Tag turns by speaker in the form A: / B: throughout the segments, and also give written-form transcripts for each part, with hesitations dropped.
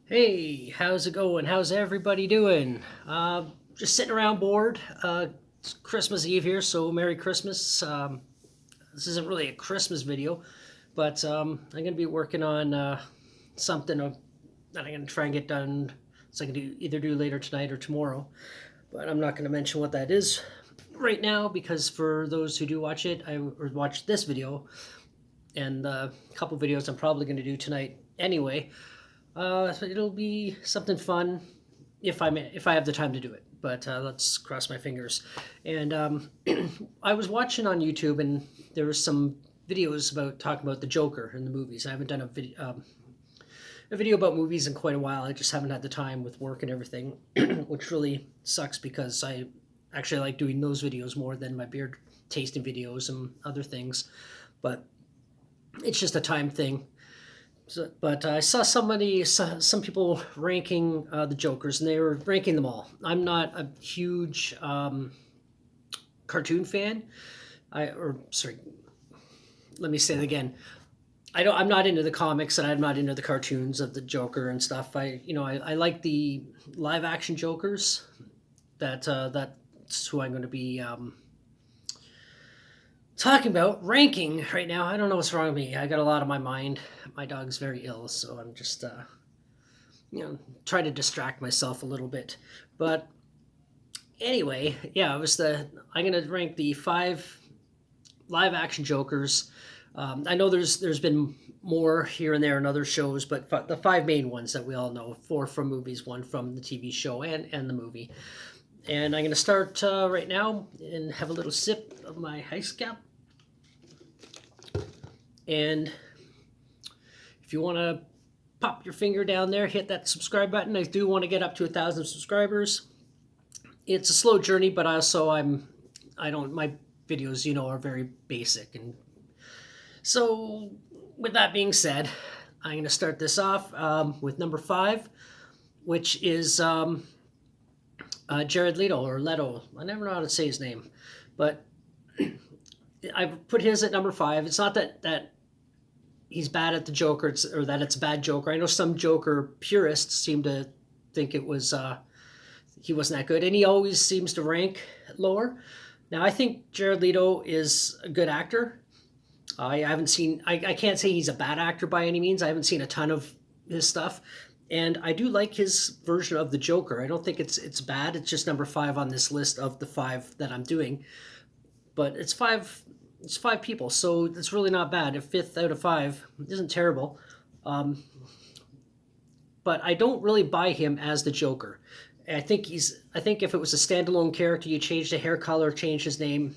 A: Hey, how's it going? How's everybody doing? Just sitting around bored. It's Christmas Eve here, so Merry Christmas. This isn't really a Christmas video, but I'm going to be working on something that I'm going to try and get done. So I can either do later tonight or tomorrow. But I'm not going to mention what that is right now because for those who do watch it, or watch this video and a couple videos I'm probably going to do tonight anyway. So it'll be something fun if I have the time to do it. But let's cross my fingers. And I was watching on YouTube, and there was some videos about talking about the Joker in the movies. I haven't done a video about movies in quite a while. I just haven't had the time with work and everything, which really sucks because I actually like doing those videos more than my beer tasting videos and other things. But it's just a time thing. So, but I saw some people ranking the Jokers, and they were ranking them all. I'm not a huge cartoon fan. Sorry, let me say it again. I'm not into the comics, and I'm not into the cartoons of the Joker and stuff. I like the live action Jokers. That's who I'm going to be talking about ranking right now. I don't know what's wrong with me. I got a lot on my mind. My dog's very ill, so I'm just trying to distract myself a little bit. But anyway, yeah, I'm gonna rank the five live action Jokers. I know there's been more here and there in other shows, but the five main ones that we all know: four from movies, one from the TV show, and the movie. And I'm going to start right now and have a little sip of my ice cap. And if you want to pop your finger down there, hit that subscribe button. I do want to get up to 1,000 subscribers. It's a slow journey, but also my videos, are very basic. And so with that being said, I'm going to start this off with number 5, which is Jared Leto or Leto. I never know how to say his name, but I put his at number 5. It's not that he's bad at the Joker or that it's a bad Joker. I know some Joker purists seem to think he wasn't that good, and he always seems to rank lower. Now I think Jared Leto is a good actor. I haven't seen. I can't say he's a bad actor by any means. I haven't seen a ton of his stuff, and I do like his version of the Joker. I don't think it's bad. It's just number 5 on this list of the 5 that I'm doing, but it's 5. It's 5 people, so it's really not bad. A fifth out of 5 isn't terrible. But I don't really buy him as the Joker. I think if it was a standalone character, you change the hair color, change his name,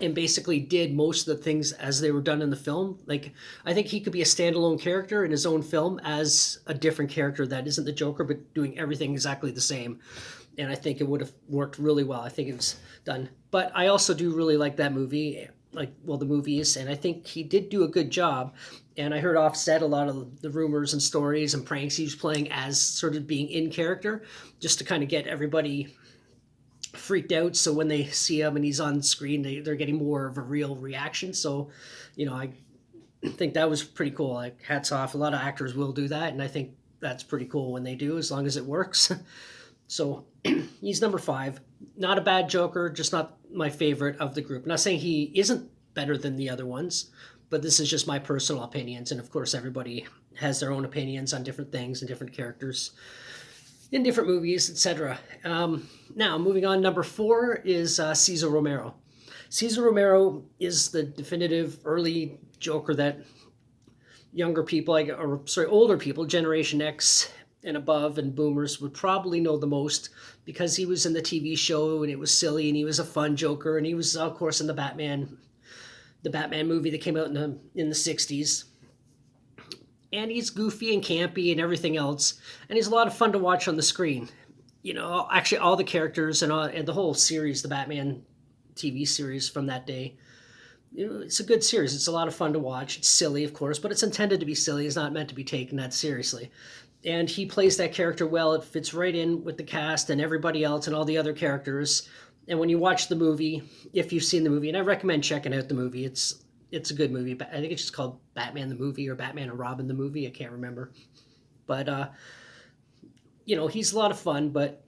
A: and basically did most of the things as they were done in the film. Like, I think he could be a standalone character in his own film as a different character that isn't the Joker, but doing everything exactly the same. And I think it would have worked really well. I think it was done. But I also do really like that movie, the movies, and I think he did do a good job. And I heard Offset a lot of the rumors and stories and pranks he was playing as sort of being in character, just to kind of get everybody freaked out, so when they see him and he's on screen, they're getting more of a real reaction. So I think that was pretty cool. Like, hats off. A lot of actors will do that, and I think that's pretty cool when they do, as long as it works. So he's number 5. Not a bad Joker, just not my favorite of the group. I'm not saying he isn't better than the other ones, but this is just my personal opinions, and of course everybody has their own opinions on different things and different characters in different movies, etc. Now, moving on, number 4 is Cesar Romero. Cesar Romero is the definitive early Joker that younger people, older people, Generation X and above, and boomers would probably know the most, because he was in the TV show and it was silly and he was a fun Joker, and he was, of course, in the Batman movie that came out in the 60s. And he's goofy and campy and everything else, and he's a lot of fun to watch on the screen. Actually, all the characters and the whole series, the Batman TV series from that day, it's a good series. It's a lot of fun to watch. It's silly, of course, but it's intended to be silly. It's not meant to be taken that seriously. And he plays that character well. It fits right in with the cast and everybody else and all the other characters. And when you watch the movie, if you've seen the movie, and I recommend checking out the movie, it's a good movie. I think it's just called Batman the Movie or Batman and Robin the Movie. I can't remember. But he's a lot of fun, but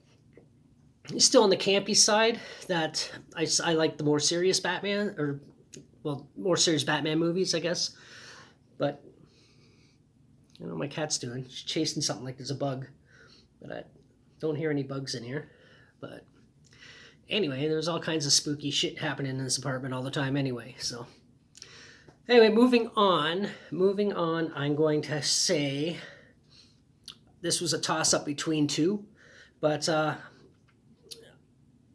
A: he's still on the campy side. That I like the more serious Batman, or well, more serious Batman movies, I guess. But I don't know what my cat's doing. She's chasing something like there's a bug, but I don't hear any bugs in here. But anyway, there's all kinds of spooky shit happening in this apartment all the time anyway. So anyway, moving on. Moving on, I'm going to say this was a toss-up between two, but I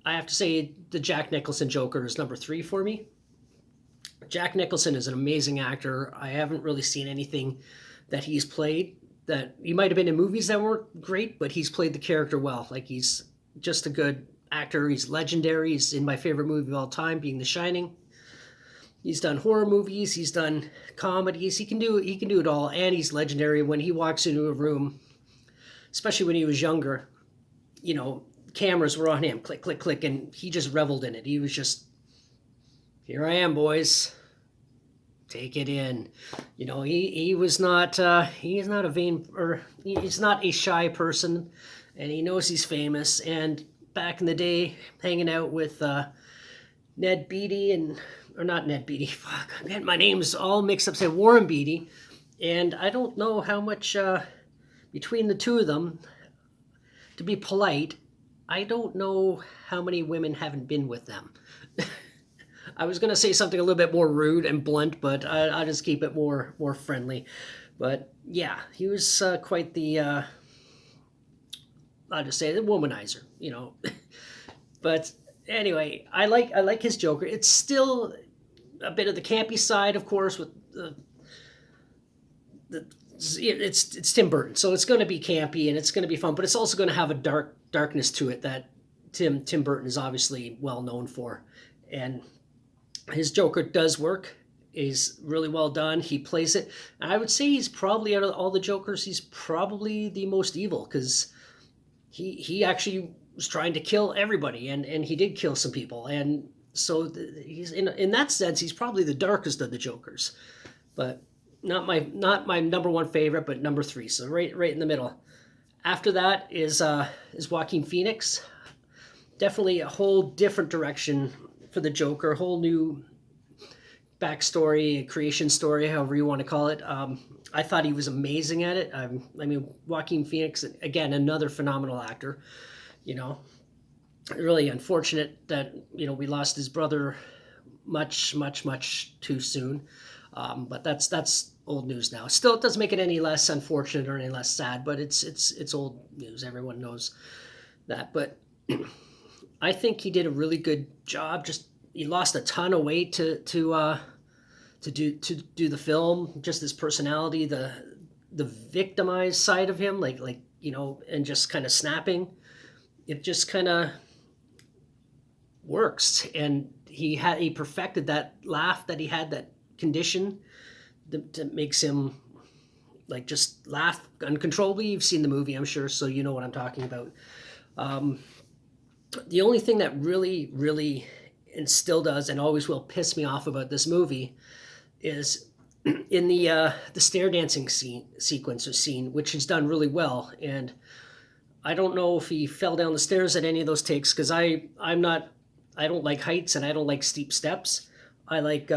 A: have to say the Jack Nicholson Joker is number 3 for me. Jack Nicholson is an amazing actor. I haven't really seen anything that he's played that he might have been in movies that weren't great, but he's played the character well. Like, he's just a good actor. He's legendary. He's in my favorite movie of all time, being The Shining. He's done horror movies. He's done comedies. He can do it all, and he's legendary. When he walks into a room, especially when he was younger, cameras were on him, click, click, click, and he just reveled in it. He was just, here I am, boys. Take it in. He was not, he is not a vain, or he's not a shy person, and he knows he's famous. And back in the day, hanging out with Ned Beatty or not Ned Beatty, fuck, I'm getting my names all mixed up, say Warren Beatty, and I don't know how much, between the two of them, to be polite, I don't know how many women haven't been with them. I was going to say something a little bit more rude and blunt, but I'll just keep it more friendly. But yeah, he was quite the, I'll just say the womanizer, But anyway, I like his Joker. It's still a bit of the campy side, of course, with it's Tim Burton, so it's going to be campy and it's going to be fun, but it's also going to have a darkness to it that Tim Burton is obviously well known for. And his Joker does work. He's really well done. He plays it. And I would say he's probably, out of all the Jokers, he's probably the most evil, because he actually was trying to kill everybody, and he did kill some people. And so he's in that sense, he's probably the darkest of the Jokers. But not my number one favorite, but number 3. So right in the middle. After that is Joaquin Phoenix. Definitely a whole different direction for the Joker, a whole new backstory, creation story, however you want to call it. I thought he was amazing at it. I mean, Joaquin Phoenix, again, another phenomenal actor. Really unfortunate that we lost his brother much too soon. But that's old news now. Still, it doesn't make it any less unfortunate or any less sad, but it's old news. Everyone knows that. But I think he did a really good job. Just he lost a ton of weight to do the film. Just his personality, the victimized side of him, like and just kind of snapping. It just kind of works, and he perfected that laugh that he had, that condition that makes him like just laugh uncontrollably. You've seen the movie, I'm sure, so you know what I'm talking about. The only thing that really and still does and always will piss me off about this movie is in the stair dancing sequence or scene, which is done really well. And I don't know if he fell down the stairs at any of those takes, because I don't like heights and I don't like steep steps. I like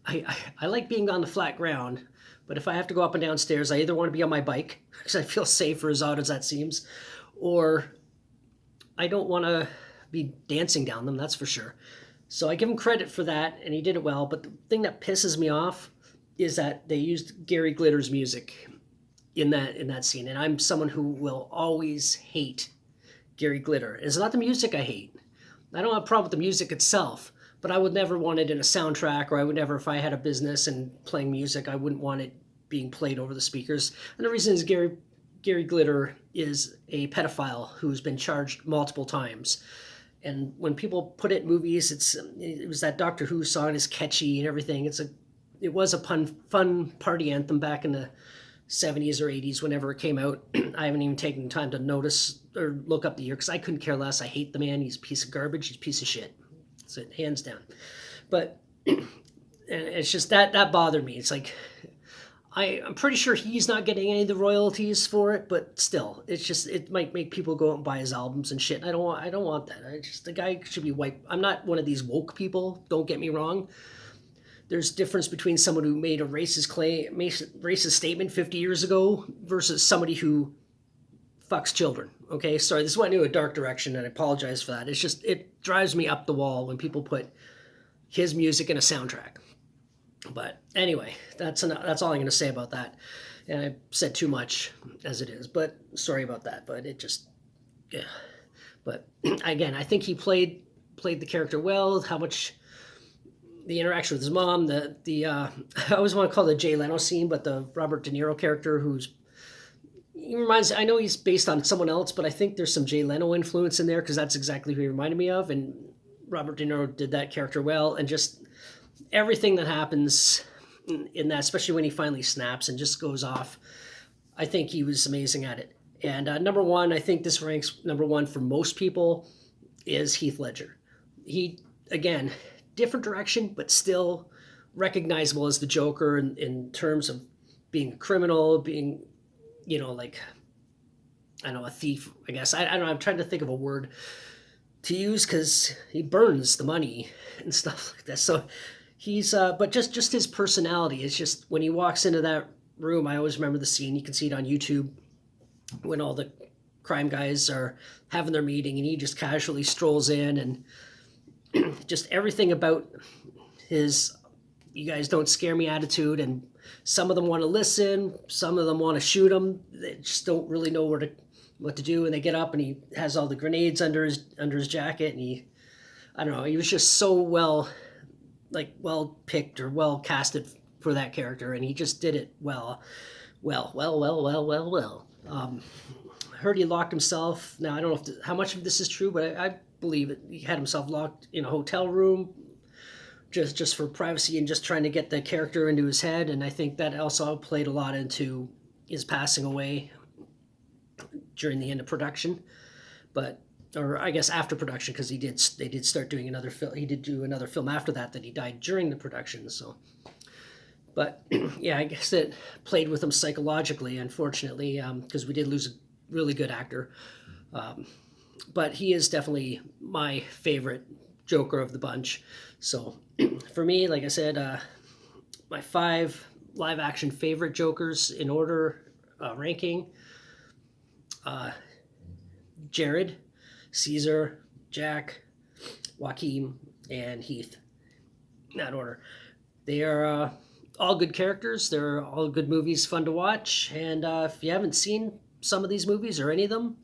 A: I like being on the flat ground, but if I have to go up and down stairs, I either want to be on my bike, because I feel safer, as odd as that seems, or I don't want to be dancing down them, that's for sure. So I give him credit for that, and he did it well. But the thing that pisses me off is that they used Gary Glitter's music in that scene, and I'm someone who will always hate Gary Glitter. It's not the music I hate. I don't have a problem with the music itself, but I would never want it in a soundtrack, or I would never, if I had a business and playing music, I wouldn't want it being played over the speakers. And the reason is Gary Glitter is a pedophile who's been charged multiple times. And when people put it in movies, it was that Doctor Who song is catchy and everything. It was a fun party anthem back in the 70s or 80s, whenever it came out. I haven't even taken time to notice or look up the year, because I couldn't care less. I hate the man. He's a piece of garbage. He's a piece of shit. So hands down. But and it's just that bothered me. It's like, I'm pretty sure he's not getting any of the royalties for it, but still, it's just it might make people go out and buy his albums and shit. I don't want that. The guy should be wiped. I'm not one of these woke people. Don't get me wrong. There's difference between someone who made a racist statement 50 years ago versus somebody who fucks children. Okay, sorry, this went into a dark direction, and I apologize for that. It's just it drives me up the wall when people put his music in a soundtrack. But anyway, that's all I'm going to say about that. And I said too much as it is, but sorry about that. But it just, yeah. But again, I think he played the character well. How much the interaction with his mom, I always want to call it the Jay Leno scene, but the Robert De Niro character he reminds. I know he's based on someone else, but I think there's some Jay Leno influence in there because that's exactly who he reminded me of. And Robert De Niro did that character well, and just everything that happens in that, especially when he finally snaps and just goes off, I think he was amazing at it. And number one, I think this ranks number one for most people, is Heath Ledger. He, again, different direction, but still recognizable as the Joker in terms of being a criminal, being, like, I don't know, a thief, I guess. I don't know, I'm trying to think of a word to use because he burns the money and stuff like that. So he's, but just his personality. It's just when he walks into that room, I always remember the scene. You can see it on YouTube when all the crime guys are having their meeting and he just casually strolls in, and just everything about his "you guys don't scare me" attitude. And some of them want to listen, some of them want to shoot him. They just don't really know what to do, and they get up and he has all the grenades under his jacket, and I don't know, he was just so well picked or well casted for that character, and he just did it well. I heard he locked himself. Now I don't know how much of this is true, but I believe it. He had himself locked in a hotel room just for privacy and just trying to get the character into his head, and I think that also played a lot into his passing away during the end of production, or I guess after production, because they did start doing another film. He did do another film after that he died during the production. So, but yeah, I guess it played with him psychologically, unfortunately, because we did lose a really good actor. But he is definitely my favorite Joker of the bunch. So for me, like I said, my 5 live action favorite Jokers in order ranking: Jared, Caesar, Jack, Joaquin, and Heath. In that order. They are all good characters. They're all good movies, fun to watch. And if you haven't seen some of these movies or any of them,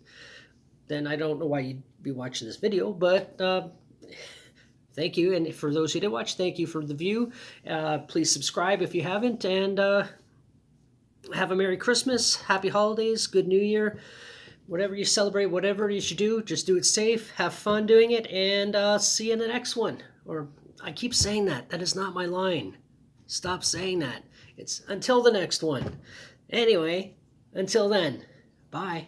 A: then I don't know why you'd be watching this video. But thank you. And for those who did watch, thank you for the view. Please subscribe if you haven't. And have a Merry Christmas, Happy Holidays, Good New Year. Whatever you celebrate, whatever you should do, just do it safe, have fun doing it, and see you in the next one. Or I keep saying that. That is not my line. Stop saying that. It's until the next one. Anyway, until then, bye.